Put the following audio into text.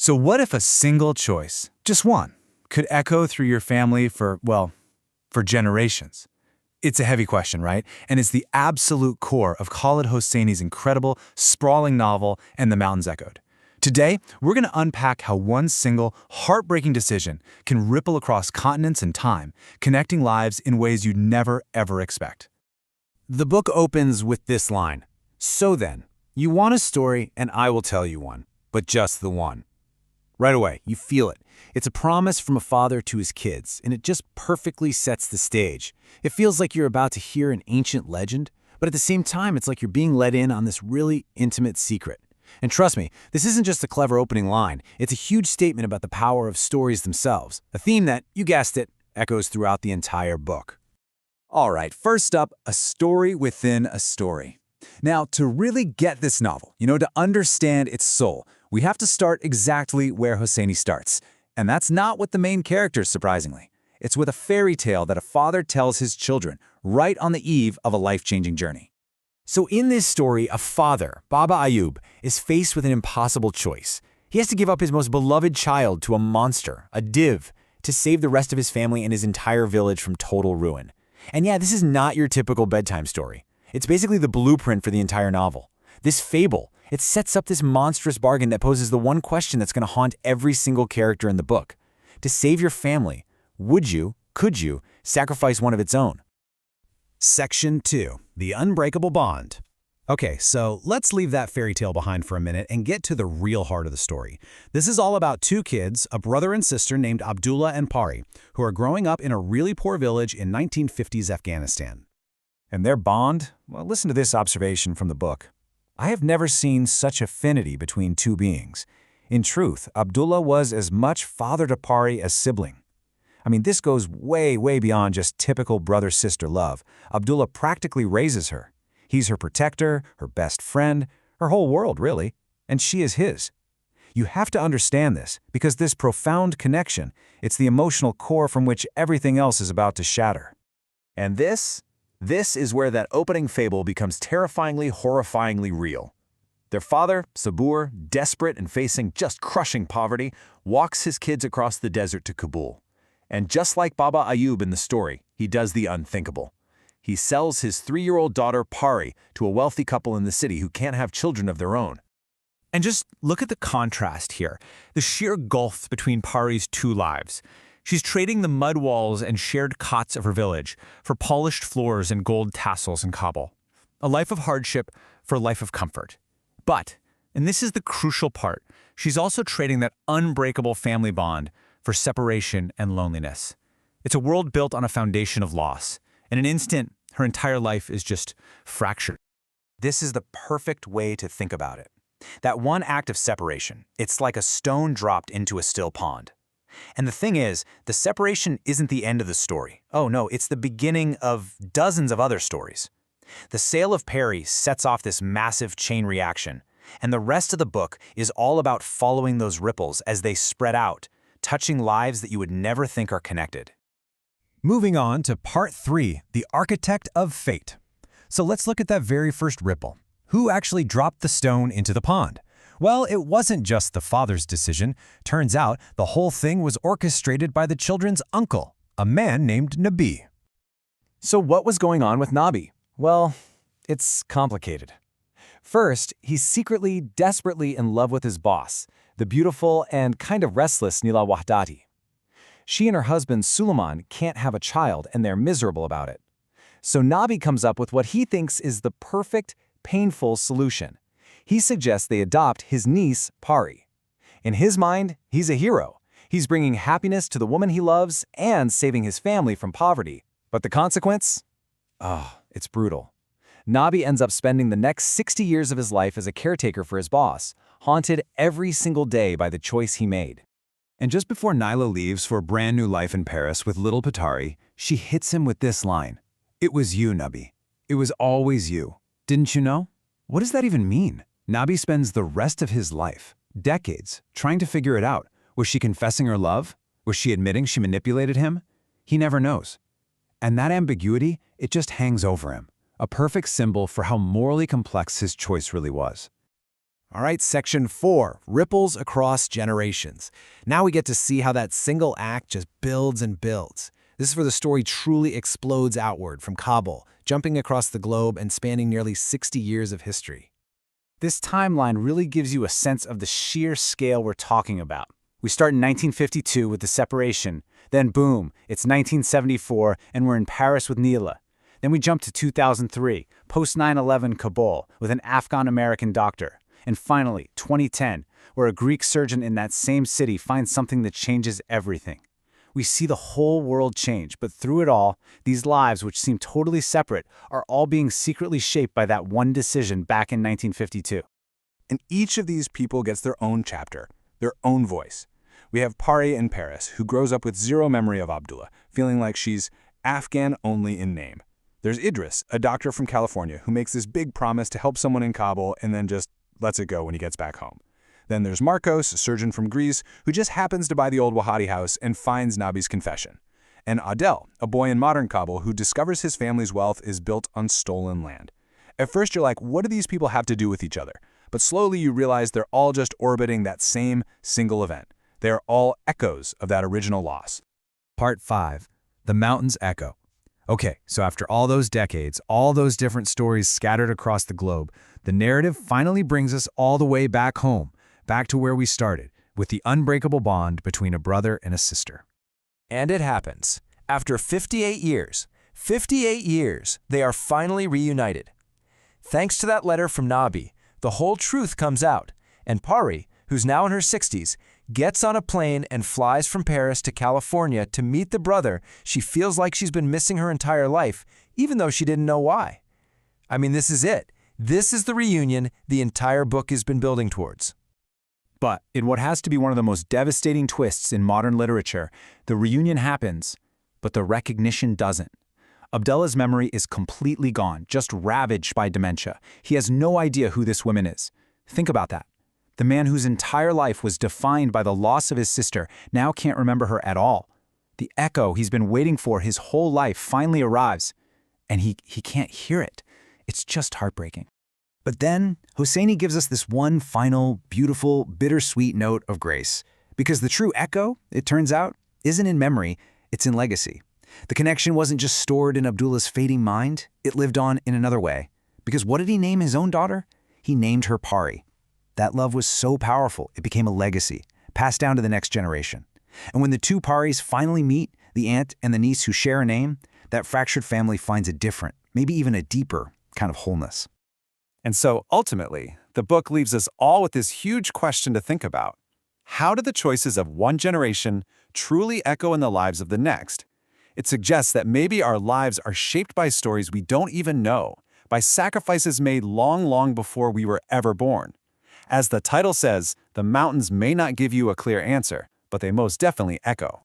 So what if a single choice, just one, could echo through your family for, well, for generations? It's a heavy question, right? And it's the absolute core of Khaled Hosseini's incredible, sprawling novel, And the Mountains Echoed. Today, we're going to unpack how one single, heartbreaking decision can ripple across continents and time, connecting lives in ways you'd never, ever expect. The book opens with this line: "So then, you want a story and I will tell you one, but just the one." Right away, you feel it. It's a promise from a father to his kids, and it just perfectly sets the stage. It feels like you're about to hear an ancient legend, but at the same time, it's like you're being let in on this really intimate secret. And trust me, this isn't just a clever opening line. It's a huge statement about the power of stories themselves, a theme that, you guessed it, echoes throughout the entire book. All right, first up, a story within a story. Now, to really get this novel, to understand its soul, we have to start exactly where Hosseini starts. And that's not with the main characters, surprisingly. It's with a fairy tale that a father tells his children right on the eve of a life-changing journey. So in this story, a father, Baba Ayub, is faced with an impossible choice. He has to give up his most beloved child to a monster, a div, to save the rest of his family and his entire village from total ruin. And yeah, this is not your typical bedtime story. It's basically the blueprint for the entire novel. This fable, it sets up this monstrous bargain that poses the one question that's going to haunt every single character in the book. To save your family, could you, sacrifice one of its own? Section 2. The Unbreakable Bond. Okay, so let's leave that fairy tale behind for a minute and get to the real heart of the story. This is all about two kids, a brother and sister named Abdullah and Pari, who are growing up in a really poor village in 1950s Afghanistan. And their bond? Well, listen to this observation from the book. I have never seen such affinity between two beings. In truth, Abdullah was as much father to Pari as sibling. I mean, this goes way, way beyond just typical brother-sister love. Abdullah practically raises her. He's her protector, her best friend, her whole world, really, and she is his. You have to understand this, because this profound connection, it's the emotional core from which everything else is about to shatter. And this is where that opening fable becomes terrifyingly, horrifyingly real. Their father, Sabur, desperate and facing just crushing poverty, walks his kids across the desert to Kabul. And just like Baba Ayub in the story, he does the unthinkable. He sells his 3-year-old daughter, Pari, to a wealthy couple in the city who can't have children of their own. And just look at the contrast here, the sheer gulf between Pari's two lives. She's trading the mud walls and shared cots of her village for polished floors and gold tassels in Kabul. A life of hardship for a life of comfort. But, and this is the crucial part, she's also trading that unbreakable family bond for separation and loneliness. It's a world built on a foundation of loss. In an instant, her entire life is just fractured. This is the perfect way to think about it. That one act of separation, it's like a stone dropped into a still pond. And the thing is, the separation isn't the end of the story. Oh no, it's the beginning of dozens of other stories. The sale of Pari sets off this massive chain reaction, and the rest of the book is all about following those ripples as they spread out, touching lives that you would never think are connected. Moving on to Part 3, The Architect of Fate. So let's look at that very first ripple. Who actually dropped the stone into the pond? Well, it wasn't just the father's decision. Turns out the whole thing was orchestrated by the children's uncle, a man named Nabi. So what was going on with Nabi? Well, it's complicated. First, he's secretly, desperately in love with his boss, the beautiful and kind of restless Nila Wahdati. She and her husband Suleiman can't have a child, and they're miserable about it. So Nabi comes up with what he thinks is the perfect, painful solution. He suggests they adopt his niece, Pari. In his mind, he's a hero. He's bringing happiness to the woman he loves and saving his family from poverty. But the consequence? Oh, it's brutal. Nabi ends up spending the next 60 years of his life as a caretaker for his boss, haunted every single day by the choice he made. And just before Naila leaves for a brand new life in Paris with little Patari, she hits him with this line: "It was you, Nabi. It was always you. Didn't you know?" What does that even mean? Nabi spends the rest of his life, decades, trying to figure it out. Was she confessing her love? Was she admitting she manipulated him? He never knows. And that ambiguity, it just hangs over him, a perfect symbol for how morally complex his choice really was. All right, section 4, ripples across generations. Now we get to see how that single act just builds and builds. This is where the story truly explodes outward from Kabul, jumping across the globe and spanning nearly 60 years of history. This timeline really gives you a sense of the sheer scale we're talking about. We start in 1952 with the separation, then boom, it's 1974 and we're in Paris with Neela. Then we jump to 2003, post 9/11 Kabul, with an Afghan-American doctor. And finally, 2010, where a Greek surgeon in that same city finds something that changes everything. We see the whole world change, but through it all, these lives, which seem totally separate, are all being secretly shaped by that one decision back in 1952. And each of these people gets their own chapter, their own voice. We have Pari in Paris, who grows up with zero memory of Abdullah, feeling like she's Afghan only in name. There's Idris, a doctor from California, who makes this big promise to help someone in Kabul and then just lets it go when he gets back home. Then there's Marcos, a surgeon from Greece, who just happens to buy the old Wahadi house and finds Nabi's confession. And Adel, a boy in modern Kabul who discovers his family's wealth is built on stolen land. At first you're like, what do these people have to do with each other? But slowly you realize they're all just orbiting that same single event. They are all echoes of that original loss. Part 5. The Mountains Echo. Okay, so after all those decades, all those different stories scattered across the globe, the narrative finally brings us all the way back home, back to where we started, with the unbreakable bond between a brother and a sister. And it happens. After 58 years, they are finally reunited. Thanks to that letter from Nabi, the whole truth comes out, and Pari, who's now in her 60s, gets on a plane and flies from Paris to California to meet the brother she feels like she's been missing her entire life, even though she didn't know why. I mean, this is it. This is the reunion the entire book has been building towards. But in what has to be one of the most devastating twists in modern literature, the reunion happens, but the recognition doesn't. Abdullah's memory is completely gone, just ravaged by dementia. He has no idea who this woman is. Think about that. The man whose entire life was defined by the loss of his sister now can't remember her at all. The echo he's been waiting for his whole life finally arrives, and he can't hear it. It's just heartbreaking. But then, Hosseini gives us this one final, beautiful, bittersweet note of grace. Because the true echo, it turns out, isn't in memory, it's in legacy. The connection wasn't just stored in Abdullah's fading mind, it lived on in another way. Because what did he name his own daughter? He named her Pari. That love was so powerful, it became a legacy, passed down to the next generation. And when the two Paris finally meet, the aunt and the niece who share a name, that fractured family finds a different, maybe even a deeper kind of wholeness. And so, ultimately, the book leaves us all with this huge question to think about. How do the choices of one generation truly echo in the lives of the next? It suggests that maybe our lives are shaped by stories we don't even know, by sacrifices made long, long before we were ever born. As the title says, the mountains may not give you a clear answer, but they most definitely echo.